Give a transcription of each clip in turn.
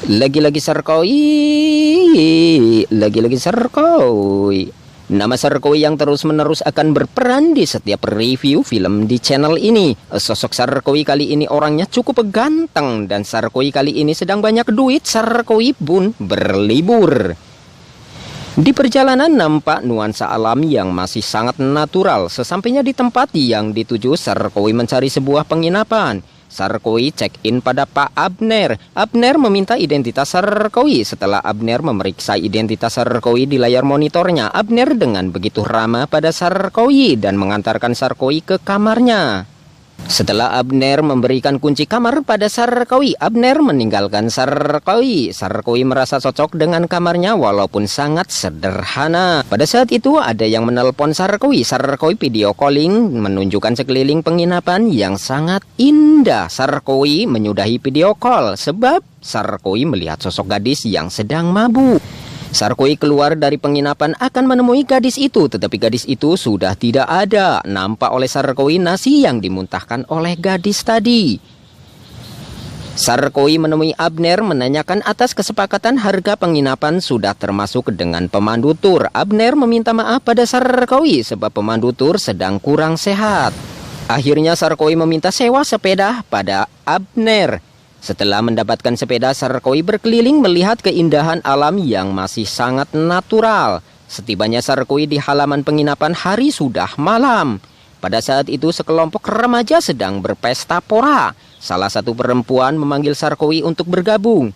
Lagi-lagi Sarkowi, lagi-lagi Sarkowi. Nama Sarkowi yang terus-menerus akan berperan di setiap review film di channel ini. Sosok Sarkowi kali ini orangnya cukup ganteng, dan Sarkowi kali ini sedang banyak duit. Sarkowi pun berlibur. Di perjalanan nampak nuansa alam yang masih sangat natural. Sesampainya di tempat yang dituju, Sarkowi mencari sebuah penginapan. Sarkowi check-in pada Pak Abner. Abner meminta identitas Sarkowi. Setelah Abner memeriksa identitas Sarkowi di layar monitornya, Abner dengan begitu ramah pada Sarkowi dan mengantarkan Sarkowi ke kamarnya. Setelah Abner memberikan kunci kamar pada Sarkowi, Abner meninggalkan Sarkowi. Sarkowi merasa cocok dengan kamarnya walaupun sangat sederhana. Pada saat itu ada yang menelpon Sarkowi. Sarkowi video calling menunjukkan sekeliling penginapan yang sangat indah. Sarkowi menyudahi video call sebab Sarkowi melihat sosok gadis yang sedang mabuk. Sarkowi keluar dari penginapan akan menemui gadis itu, tetapi gadis itu sudah tidak ada. Nampak oleh Sarkowi nasi yang dimuntahkan oleh gadis tadi. Sarkowi menemui Abner menanyakan atas kesepakatan harga penginapan sudah termasuk dengan pemandu tur. Abner meminta maaf pada Sarkowi sebab pemandu tur sedang kurang sehat. Akhirnya Sarkowi meminta sewa sepeda pada Abner. Setelah mendapatkan sepeda, Sarkowi berkeliling melihat keindahan alam yang masih sangat natural. Setibanya Sarkowi di halaman penginapan, hari sudah malam. Pada saat itu sekelompok remaja sedang berpesta pora. Salah satu perempuan memanggil Sarkowi untuk bergabung.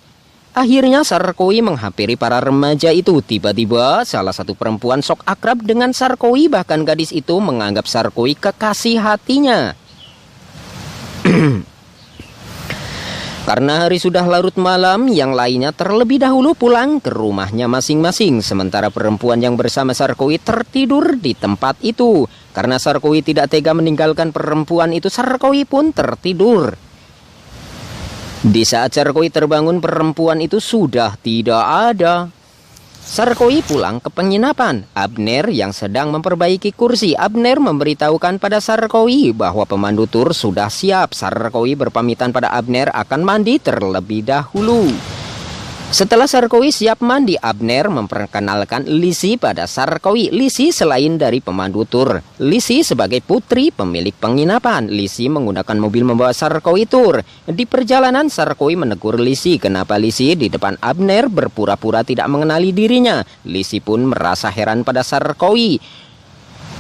Akhirnya Sarkowi menghampiri para remaja itu. Tiba-tiba salah satu perempuan sok akrab dengan Sarkowi, bahkan gadis itu menganggap Sarkowi kekasih hatinya. Karena hari sudah larut malam, yang lainnya terlebih dahulu pulang ke rumahnya masing-masing. Sementara perempuan yang bersama Sarkowi tertidur di tempat itu. Karena Sarkowi tidak tega meninggalkan perempuan itu, Sarkowi pun tertidur. Di saat Sarkowi terbangun, perempuan itu sudah tidak ada. Sarkowi pulang ke penginapan. Abner yang sedang memperbaiki kursi. Abner memberitahukan pada Sarkowi bahwa pemandu tur sudah siap. Sarkowi berpamitan pada Abner akan mandi terlebih dahulu. Setelah Sarkowi siap mandi, Abner memperkenalkan Lisi pada Sarkowi. Lisi selain dari pemandu tur, Lisi sebagai putri pemilik penginapan. Lisi menggunakan mobil membawa Sarkowi tur. Di perjalanan Sarkowi menegur Lisi kenapa Lisi di depan Abner berpura-pura tidak mengenali dirinya. Lisi pun merasa heran pada Sarkowi.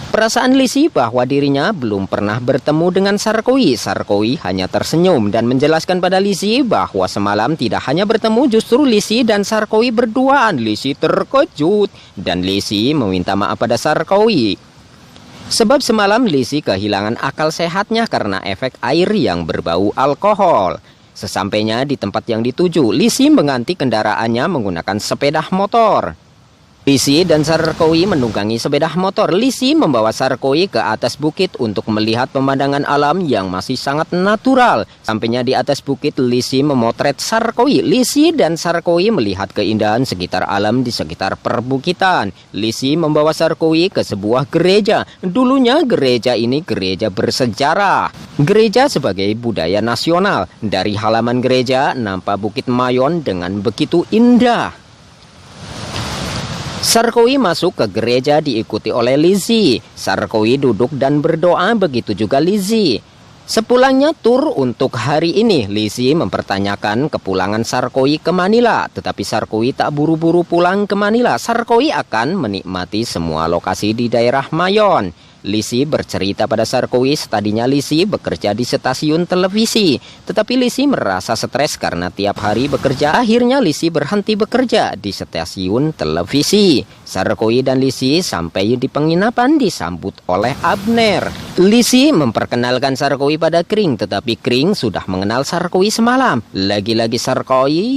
Perasaan Lisi bahwa dirinya belum pernah bertemu dengan Sarkowi. Sarkowi hanya tersenyum dan menjelaskan pada Lisi bahwa semalam tidak hanya bertemu, justru Lisi dan Sarkowi berduaan. Lisi terkejut dan Lisi meminta maaf pada Sarkowi. Sebab semalam Lisi kehilangan akal sehatnya karena efek air yang berbau alkohol. Sesampainya di tempat yang dituju, Lisi mengganti kendaraannya menggunakan sepeda motor. Lisi dan Sarkowi menunggangi sepeda motor. Lisi membawa Sarkowi ke atas bukit untuk melihat pemandangan alam yang masih sangat natural. Sampainya di atas bukit, Lisi memotret Sarkowi. Lisi dan Sarkowi melihat keindahan sekitar alam di sekitar perbukitan. Lisi membawa Sarkowi ke sebuah gereja. Dulunya gereja ini gereja bersejarah. Gereja sebagai budaya nasional. Dari halaman gereja nampak Bukit Mayon dengan begitu indah. Sarkowi masuk ke gereja diikuti oleh Lisi. Sarkowi duduk dan berdoa, begitu juga Lisi. Sepulangnya tur untuk hari ini, Lisi mempertanyakan kepulangan Sarkowi ke Manila. Tetapi Sarkowi tak buru-buru pulang ke Manila. Sarkowi akan menikmati semua lokasi di daerah Mayon. Lisi bercerita pada Sarkowi tadinya Lisi bekerja di stasiun televisi. Tetapi Lisi merasa stres karena tiap hari bekerja. Akhirnya Lisi berhenti bekerja di stasiun televisi. Sarkowi dan Lisi sampai di penginapan disambut oleh Abner. Lisi memperkenalkan Sarkowi pada Kring, tetapi Kring sudah mengenal Sarkowi semalam. Lagi-lagi Sarkowi,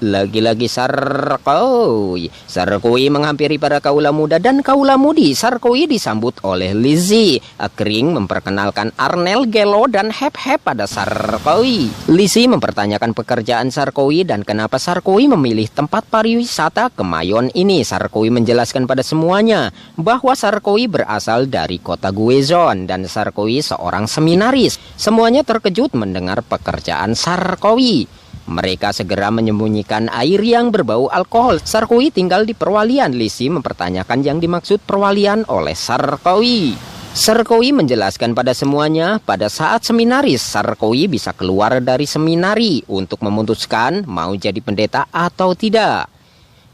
lagi-lagi Sarkowi. Sarkowi menghampiri para kaula muda dan kaula mudi. Sarkowi disambut oleh Lisi. Kring memperkenalkan Arnel, Gelo, dan Hep-Hep pada Sarkowi. Lisi mempertanyakan pekerjaan Sarkowi dan kenapa Sarkowi memilih tempat pariwisata ke Mayon ini. Sarkowi menjelaskan pada semuanya bahwa Sarkowi berasal dari kota Guezon dan Sarkowi seorang seminaris. Semuanya terkejut mendengar pekerjaan Sarkowi. Mereka segera menyembunyikan air yang berbau alkohol. Sarkowi tinggal di perwalian. Lisi mempertanyakan yang dimaksud perwalian oleh Sarkowi. Sarkowi menjelaskan pada semuanya, pada saat seminaris, Sarkowi bisa keluar dari seminari untuk memutuskan mau jadi pendeta atau tidak.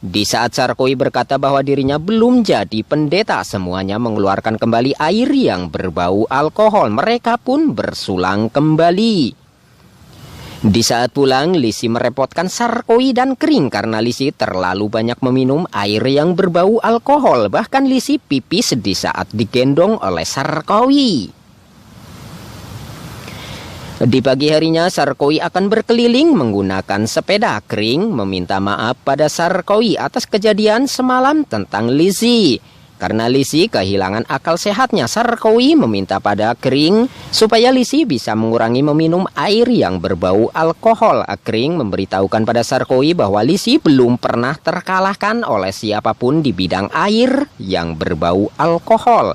Di saat Sarkowi berkata bahwa dirinya belum jadi pendeta, semuanya mengeluarkan kembali air yang berbau alkohol. Mereka pun bersulang kembali. Di saat pulang, Lisi merepotkan Sarkowi dan Kring karena Lisi terlalu banyak meminum air yang berbau alkohol. Bahkan Lisi pipis di saat digendong oleh Sarkowi. Di pagi harinya, Sarkowi akan berkeliling menggunakan sepeda. Kring meminta maaf pada Sarkowi atas kejadian semalam tentang Lisi. Karena Lisi kehilangan akal sehatnya, Sarkowi meminta pada Kring supaya Lisi bisa mengurangi meminum air yang berbau alkohol. Kring memberitahukan pada Sarkowi bahwa Lisi belum pernah terkalahkan oleh siapapun di bidang air yang berbau alkohol.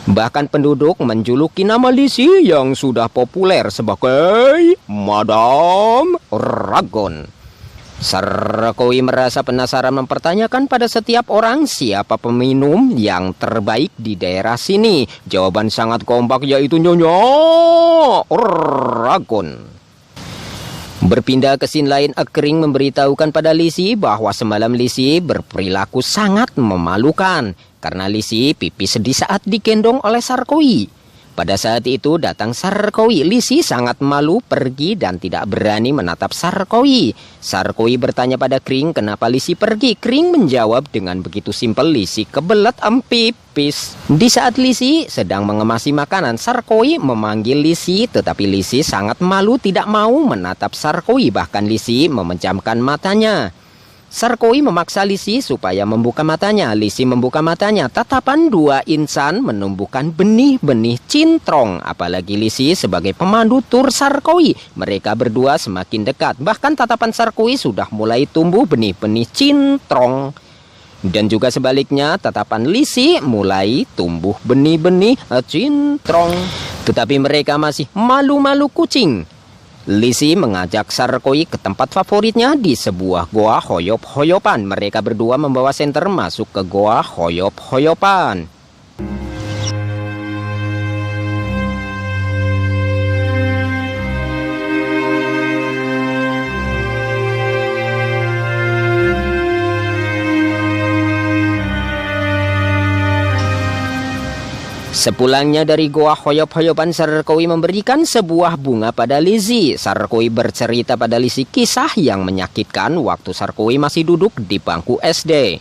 Bahkan penduduk menjuluki nama Lisi yang sudah populer sebagai Madam Ragon. Sarkowi merasa penasaran mempertanyakan pada setiap orang siapa peminum yang terbaik di daerah sini. Jawaban sangat kompak yaitu Nyonya Ragon. Berpindah ke scene lain, Kring memberitahukan pada Lisi bahwa semalam Lisi berperilaku sangat memalukan karena Lisi pipis di saat digendong oleh Sarkowi. Pada saat itu datang Sarkowi. Lisi sangat malu pergi dan tidak berani menatap Sarkowi. Sarkowi bertanya pada Kring kenapa Lisi pergi. Kring menjawab dengan begitu simpel, Lisi kebelet pipis. Di saat Lisi sedang mengemasi makanan, Sarkowi memanggil Lisi, tetapi Lisi sangat malu tidak mau menatap Sarkowi. Bahkan Lisi memejamkan matanya. Sarkowi memaksa Lisi supaya membuka matanya. Lisi membuka matanya. Tatapan dua insan menumbuhkan benih-benih cintrong. Apalagi Lisi sebagai pemandu tur Sarkowi. Mereka berdua semakin dekat. Bahkan tatapan Sarkowi sudah mulai tumbuh benih-benih cintrong. Dan juga sebaliknya, tatapan Lisi mulai tumbuh benih-benih cintrong. Tetapi mereka masih malu-malu kucing. Lisi mengajak Sarkowi ke tempat favoritnya di sebuah goa hoyop-hoyopan. Mereka berdua membawa senter masuk ke goa hoyop-hoyopan. Sepulangnya dari goa hoyop-hoyopan, Sarkowi memberikan sebuah bunga pada Lisi. Sarkowi bercerita pada Lisi kisah yang menyakitkan waktu Sarkowi masih duduk di bangku SD.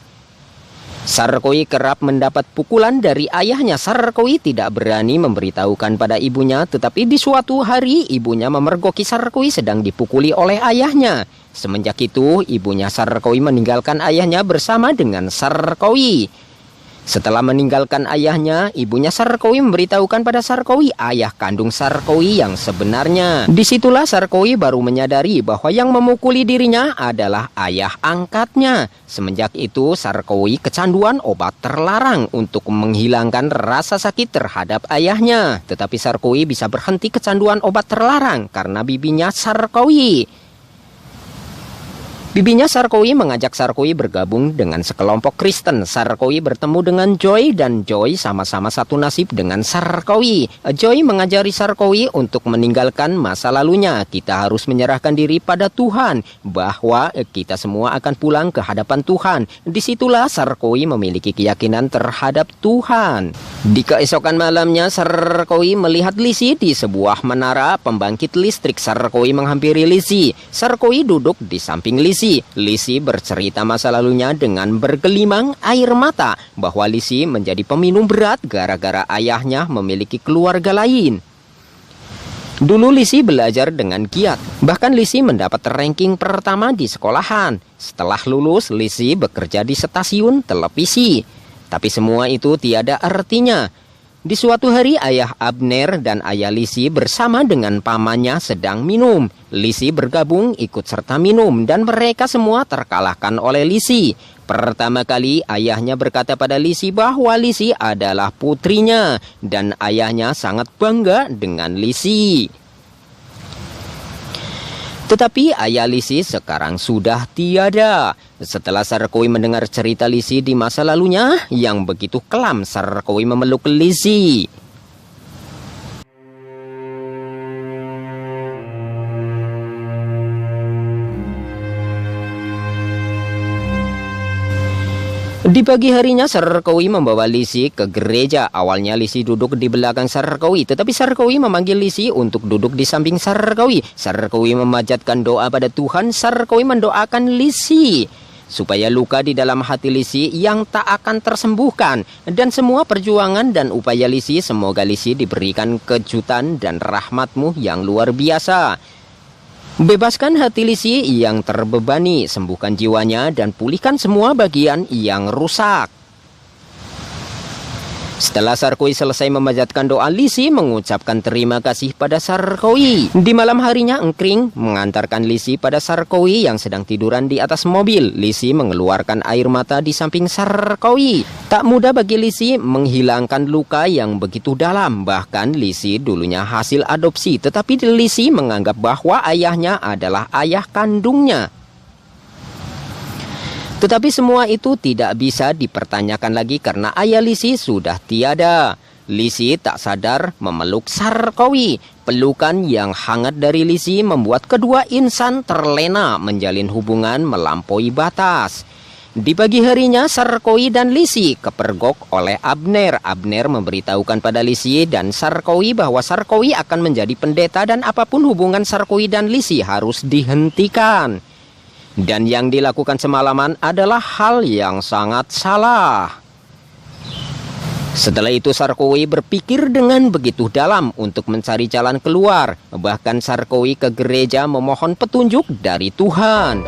Sarkowi kerap mendapat pukulan dari ayahnya. Sarkowi tidak berani memberitahukan pada ibunya, tetapi di suatu hari ibunya memergoki Sarkowi sedang dipukuli oleh ayahnya. Semenjak itu, ibunya Sarkowi meninggalkan ayahnya bersama dengan Sarkowi. Setelah meninggalkan ayahnya, ibunya Sarkowi memberitahukan pada Sarkowi ayah kandung Sarkowi yang sebenarnya. Disitulah Sarkowi baru menyadari bahwa yang memukuli dirinya adalah ayah angkatnya. Semenjak itu Sarkowi kecanduan obat terlarang untuk menghilangkan rasa sakit terhadap ayahnya. Tetapi Sarkowi bisa berhenti kecanduan obat terlarang karena bibinya Sarkowi. Bibinya Sarkowi mengajak Sarkowi bergabung dengan sekelompok Kristen. Sarkowi bertemu dengan Joy dan Joy sama-sama satu nasib dengan Sarkowi. Joy mengajari Sarkowi untuk meninggalkan masa lalunya. Kita harus menyerahkan diri pada Tuhan, bahwa kita semua akan pulang ke hadapan Tuhan. Disitulah Sarkowi memiliki keyakinan terhadap Tuhan. Di keesokan malamnya, Sarkowi melihat Lisi di sebuah menara pembangkit listrik. Sarkowi menghampiri Lisi. Sarkowi duduk di samping Lisi. Lisi bercerita masa lalunya dengan bergelimang air mata bahwa Lisi menjadi peminum berat gara-gara ayahnya memiliki keluarga lain. Dulu Lisi belajar dengan giat. Bahkan Lisi mendapat ranking pertama di sekolahan. Setelah lulus, Lisi bekerja di stasiun televisi. Tapi semua itu tiada artinya. Di suatu hari ayah Abner dan ayah Lisi bersama dengan pamannya sedang minum. Lisi bergabung ikut serta minum dan mereka semua terkalahkan oleh Lisi. Pertama kali ayahnya berkata pada Lisi bahwa Lisi adalah putrinya dan ayahnya sangat bangga dengan Lisi. Tetapi ayah Lisi sekarang sudah tiada. Setelah Sarkowi mendengar cerita Lisi di masa lalunya yang begitu kelam, Sarkowi memeluk Lisi. Di pagi harinya Sarkowi membawa Lisi ke gereja. Awalnya Lisi duduk di belakang Sarkowi, tetapi Sarkowi memanggil Lisi untuk duduk di samping Sarkowi. Sarkowi memanjatkan doa pada Tuhan. Sarkowi mendoakan Lisi supaya luka di dalam hati Lisi yang tak akan tersembuhkan, dan semua perjuangan dan upaya Lisi, semoga Lisi diberikan kejutan dan rahmat-Mu yang luar biasa. Bebaskan hati Lisi yang terbebani, sembuhkan jiwanya, dan pulihkan semua bagian yang rusak. Setelah Sarkowi selesai memanjatkan doa, Lisi mengucapkan terima kasih pada Sarkowi. Di malam harinya, Engkring mengantarkan Lisi pada Sarkowi yang sedang tiduran di atas mobil. Lisi mengeluarkan air mata di samping Sarkowi. Tak mudah bagi Lisi menghilangkan luka yang begitu dalam. Bahkan Lisi dulunya hasil adopsi, tetapi Lisi menganggap bahwa ayahnya adalah ayah kandungnya. Tetapi semua itu tidak bisa dipertanyakan lagi karena ayah Lisi sudah tiada. Lisi tak sadar memeluk Sarkowi. Pelukan yang hangat dari Lisi membuat kedua insan terlena menjalin hubungan melampaui batas. Di pagi harinya Sarkowi dan Lisi kepergok oleh Abner. Abner memberitahukan pada Lisi dan Sarkowi bahwa Sarkowi akan menjadi pendeta dan apapun hubungan Sarkowi dan Lisi harus dihentikan. Dan yang dilakukan semalaman adalah hal yang sangat salah. Setelah itu Sarkowi berpikir dengan begitu dalam untuk mencari jalan keluar. Bahkan Sarkowi ke gereja memohon petunjuk dari Tuhan.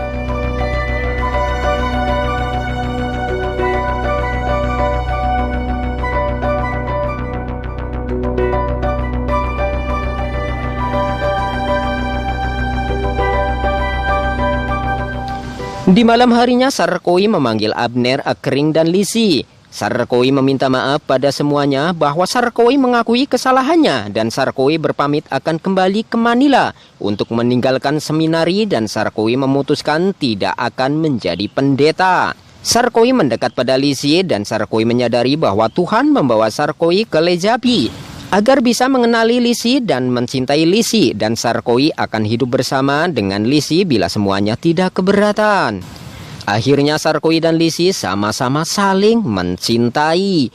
Di malam harinya Sarkowi memanggil Abner, Engkring, dan Lisi. Sarkowi meminta maaf pada semuanya bahwa Sarkowi mengakui kesalahannya dan Sarkowi berpamit akan kembali ke Manila untuk meninggalkan seminari dan Sarkowi memutuskan tidak akan menjadi pendeta. Sarkowi mendekat pada Lisi dan Sarkowi menyadari bahwa Tuhan membawa Sarkowi ke Lejabi agar bisa mengenali Lisi dan mencintai Lisi, dan Sarkowi akan hidup bersama dengan Lisi bila semuanya tidak keberatan. Akhirnya Sarkowi dan Lisi sama-sama saling mencintai.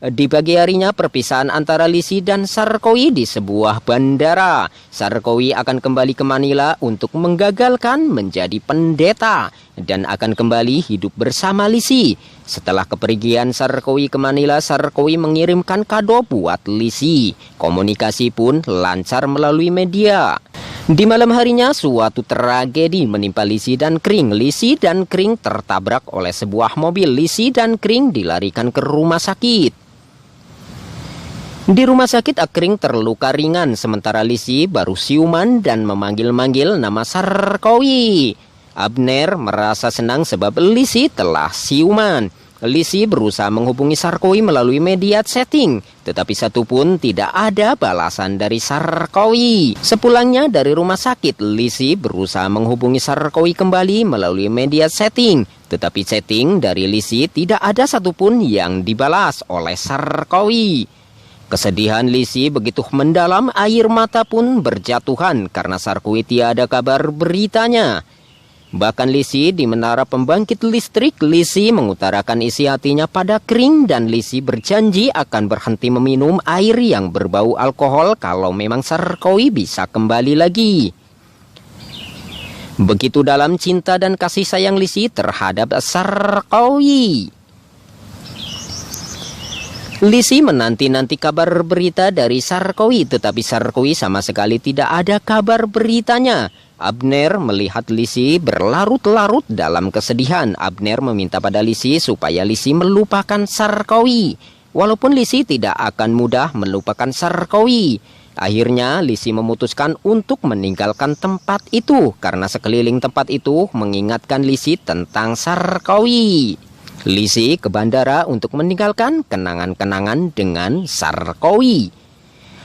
Di pagi harinya perpisahan antara Lisi dan Sarkowi di sebuah bandara. Sarkowi akan kembali ke Manila untuk menggagalkan menjadi pendeta dan akan kembali hidup bersama Lisi. Setelah kepergian Sarkowi ke Manila, Sarkowi mengirimkan kado buat Lisi. Komunikasi pun lancar melalui media. Di malam harinya suatu tragedi menimpa Lisi dan Engkring. Lisi dan Engkring tertabrak oleh sebuah mobil. Lisi dan Engkring dilarikan ke rumah sakit. Di rumah sakit Engkring terluka ringan, sementara Lisi baru siuman dan memanggil-manggil nama Sarkowi. Abner merasa senang sebab Lisi telah siuman. Lisi berusaha menghubungi Sarkowi melalui media chatting, tetapi satupun tidak ada balasan dari Sarkowi. Sepulangnya dari rumah sakit, Lisi berusaha menghubungi Sarkowi kembali melalui media chatting, tetapi chatting dari Lisi tidak ada satupun yang dibalas oleh Sarkowi. Kesedihan Lisi begitu mendalam, air mata pun berjatuhan karena Sarkowi tiada kabar beritanya. Bahkan Lisi di menara pembangkit listrik, Lisi mengutarakan isi hatinya pada Engkring dan Lisi berjanji akan berhenti meminum air yang berbau alkohol kalau memang Sarkowi bisa kembali lagi. Begitu dalam cinta dan kasih sayang Lisi terhadap Sarkowi. Lisi menanti-nanti kabar berita dari Sarkowi, tetapi Sarkowi sama sekali tidak ada kabar beritanya. Abner melihat Lisi berlarut-larut dalam kesedihan. Abner meminta pada Lisi supaya Lisi melupakan Sarkowi. Walaupun Lisi tidak akan mudah melupakan Sarkowi. Akhirnya Lisi memutuskan untuk meninggalkan tempat itu karena sekeliling tempat itu mengingatkan Lisi tentang Sarkowi. Lisi ke bandara untuk meninggalkan kenangan-kenangan dengan Sarkowi.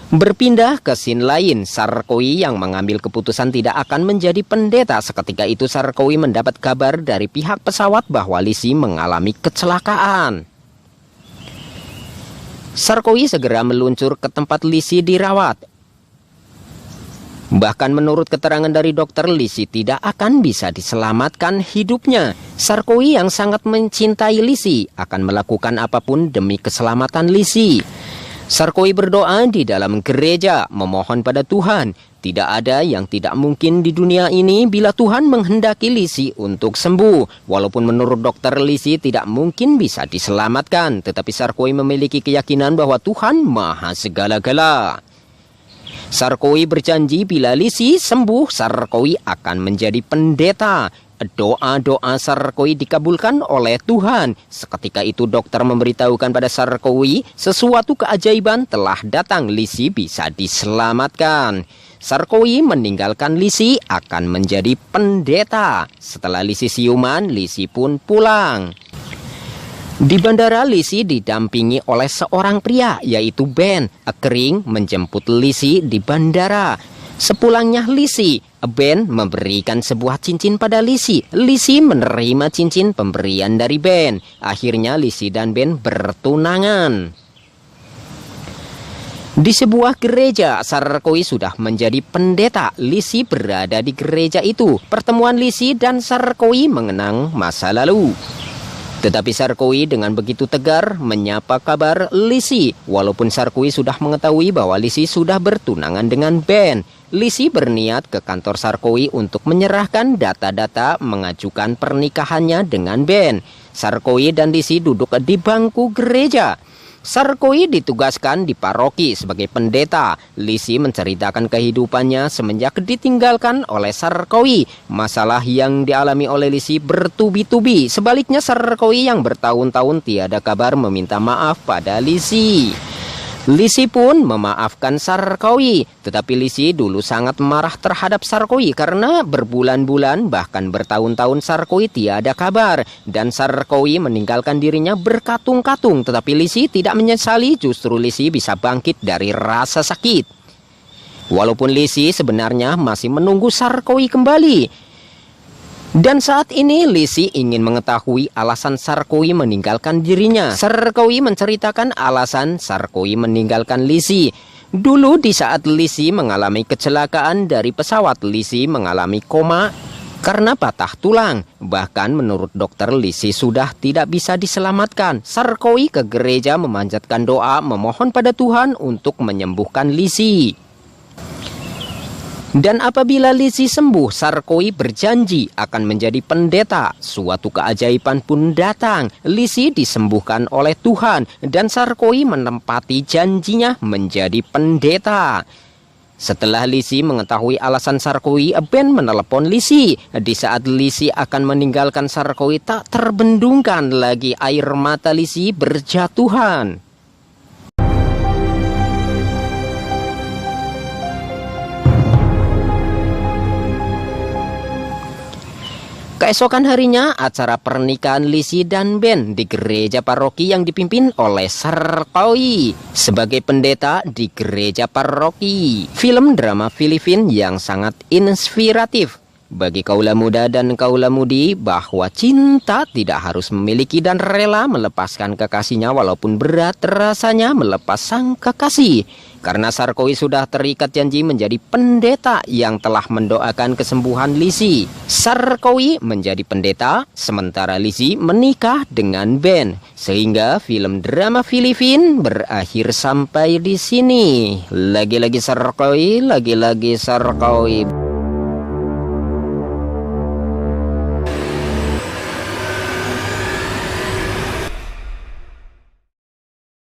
Berpindah ke scene lain, Sarkowi yang mengambil keputusan tidak akan menjadi pendeta. Seketika itu Sarkowi mendapat kabar dari pihak pesawat bahwa Lisi mengalami kecelakaan. Sarkowi segera meluncur ke tempat Lisi dirawat. Bahkan menurut keterangan dari dokter, Lisi tidak akan bisa diselamatkan hidupnya. Sarkowi yang sangat mencintai Lisi akan melakukan apapun demi keselamatan Lisi. Sarkowi berdoa di dalam gereja, memohon pada Tuhan. Tidak ada yang tidak mungkin di dunia ini bila Tuhan menghendaki Lisi untuk sembuh. Walaupun menurut dokter Lisi tidak mungkin bisa diselamatkan, tetapi Sarkowi memiliki keyakinan bahwa Tuhan maha segala-gala. Sarkowi berjanji bila Lisi sembuh, Sarkowi akan menjadi pendeta. Doa-doa Sarkowi dikabulkan oleh Tuhan. Seketika itu dokter memberitahukan pada Sarkowi sesuatu keajaiban telah datang. Lisi bisa diselamatkan. Sarkowi meninggalkan Lisi akan menjadi pendeta. Setelah Lisi siuman, Lisi pun pulang. Di bandara, Lisi didampingi oleh seorang pria, yaitu Ben. Kering menjemput Lisi di bandara. Sepulangnya Lisi, Ben memberikan sebuah cincin pada Lisi. Lisi menerima cincin pemberian dari Ben. Akhirnya Lisi dan Ben bertunangan. Di sebuah gereja, Sarkowi sudah menjadi pendeta. Lisi berada di gereja itu. Pertemuan Lisi dan Sarkowi mengenang masa lalu. Tetapi Sarkowi dengan begitu tegar menyapa kabar Lisi. Walaupun Sarkowi sudah mengetahui bahwa Lisi sudah bertunangan dengan Ben, Lisi berniat ke kantor Sarkowi untuk menyerahkan data-data mengajukan pernikahannya dengan Ben. Sarkowi dan Lisi duduk di bangku gereja. Sarkowi ditugaskan di paroki sebagai pendeta. Lisi menceritakan kehidupannya semenjak ditinggalkan oleh Sarkowi. Masalah yang dialami oleh Lisi bertubi-tubi. Sebaliknya Sarkowi yang bertahun-tahun tiada kabar meminta maaf pada Lisi. Lisi pun memaafkan Sarkowi. Tetapi Lisi dulu sangat marah terhadap Sarkowi karena berbulan-bulan bahkan bertahun-tahun Sarkowi tiada kabar. Dan Sarkowi meninggalkan dirinya berkatung-katung. Tetapi Lisi tidak menyesali, justru Lisi bisa bangkit dari rasa sakit. Walaupun Lisi sebenarnya masih menunggu Sarkowi kembali. Dan saat ini Lisi ingin mengetahui alasan Sarkowi meninggalkan dirinya. Sarkowi menceritakan alasan Sarkowi meninggalkan Lisi. Dulu di saat Lisi mengalami kecelakaan dari pesawat, Lisi mengalami koma karena patah tulang. Bahkan menurut dokter, Lisi sudah tidak bisa diselamatkan. Sarkowi ke gereja memanjatkan doa, memohon pada Tuhan untuk menyembuhkan Lisi. Dan apabila Lisi sembuh, Sarkowi berjanji akan menjadi pendeta. Suatu keajaiban pun datang. Lisi disembuhkan oleh Tuhan dan Sarkowi menempati janjinya menjadi pendeta. Setelah Lisi mengetahui alasan Sarkowi, Ben menelepon Lisi. Di saat Lisi akan meninggalkan Sarkowi, tak terbendungkan lagi air mata Lisi berjatuhan. Keesokan harinya, acara pernikahan Lisi dan Ben di gereja paroki yang dipimpin oleh Sarkowi sebagai pendeta di gereja paroki. Film drama Filipina yang sangat inspiratif bagi kaula muda dan kaula mudi bahwa cinta tidak harus memiliki dan rela melepaskan kekasihnya walaupun berat rasanya melepas sang kekasih. Karena Sarkowi sudah terikat janji menjadi pendeta yang telah mendoakan kesembuhan Lisi. Sarkowi menjadi pendeta, sementara Lisi menikah dengan Ben. Sehingga film drama Filipina berakhir sampai di sini. Lagi-lagi Sarkowi, lagi-lagi Sarkowi.